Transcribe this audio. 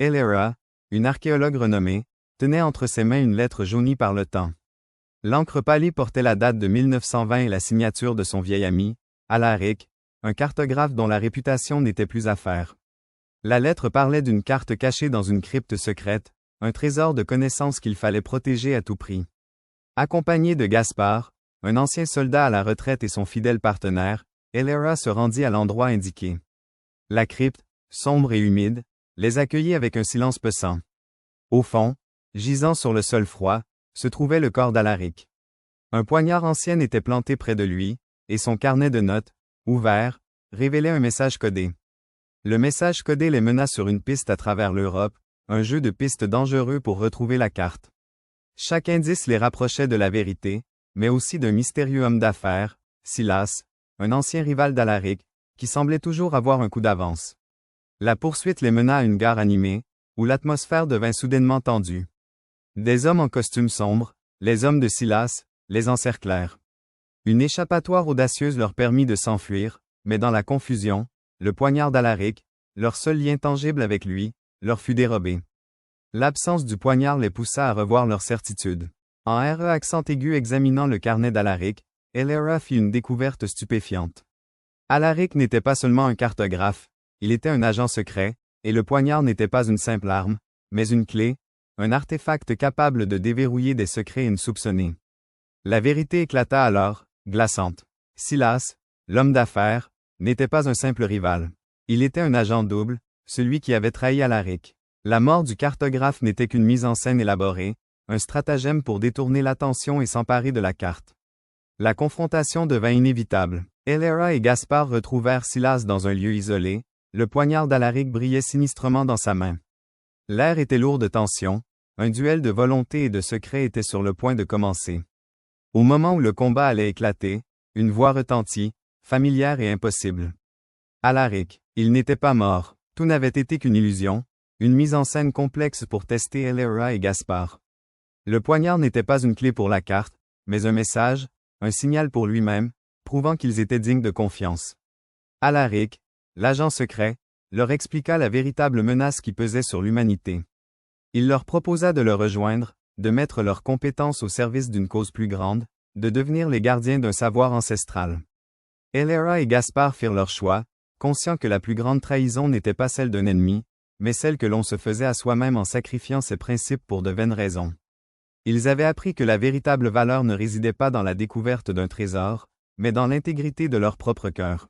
Elera, une archéologue renommée, tenait entre ses mains une lettre jaunie par le temps. L'encre pâlie portait la date de 1920 et la signature de son vieil ami, Alaric, un cartographe dont la réputation n'était plus à faire. La lettre parlait d'une carte cachée dans une crypte secrète, un trésor de connaissances qu'il fallait protéger à tout prix. Accompagné de Gaspard, un ancien soldat à la retraite et son fidèle partenaire, Elera se rendit à l'endroit indiqué. La crypte, sombre et humide, les accueillit avec un silence pesant. Au fond, gisant sur le sol froid, se trouvait le corps d'Alaric. Un poignard ancien était planté près de lui, et son carnet de notes, ouvert, révélait un message codé. Le message codé les mena sur une piste à travers l'Europe, un jeu de pistes dangereux pour retrouver la carte. Chaque indice les rapprochait de la vérité, mais aussi d'un mystérieux homme d'affaires, Silas, un ancien rival d'Alaric, qui semblait toujours avoir un coup d'avance. La poursuite les mena à une gare animée, où l'atmosphère devint soudainement tendue. Des hommes en costume sombre, les hommes de Silas, les encerclèrent. Une échappatoire audacieuse leur permit de s'enfuir, mais dans la confusion, le poignard d'Alaric, leur seul lien tangible avec lui, leur fut dérobé. L'absence du poignard les poussa à revoir leur certitude. En accent aigu examinant le carnet d'Alaric, Elera fit une découverte stupéfiante. Alaric n'était pas seulement un cartographe, il était un agent secret, et le poignard n'était pas une simple arme, mais une clé, un artefact capable de déverrouiller des secrets insoupçonnés. La vérité éclata alors, glaçante. Silas, l'homme d'affaires, n'était pas un simple rival. Il était un agent double, celui qui avait trahi Alaric. La mort du cartographe n'était qu'une mise en scène élaborée, un stratagème pour détourner l'attention et s'emparer de la carte. La confrontation devint inévitable. Elera et Gaspard retrouvèrent Silas dans un lieu isolé, le poignard d'Alaric brillait sinistrement dans sa main. L'air était lourd de tension, un duel de volonté et de secret était sur le point de commencer. Au moment où le combat allait éclater, une voix retentit, familière et impossible. Alaric, il n'était pas mort, tout n'avait été qu'une illusion, une mise en scène complexe pour tester Elera et Gaspard. Le poignard n'était pas une clé pour la carte, mais un message, un signal pour lui-même, prouvant qu'ils étaient dignes de confiance. Alaric, l'agent secret, leur expliqua la véritable menace qui pesait sur l'humanité. Il leur proposa de le rejoindre, de mettre leurs compétences au service d'une cause plus grande, de devenir les gardiens d'un savoir ancestral. Elera et Gaspard firent leur choix, conscients que la plus grande trahison n'était pas celle d'un ennemi, mais celle que l'on se faisait à soi-même en sacrifiant ses principes pour de vaines raisons. Ils avaient appris que la véritable valeur ne résidait pas dans la découverte d'un trésor, mais dans l'intégrité de leur propre cœur.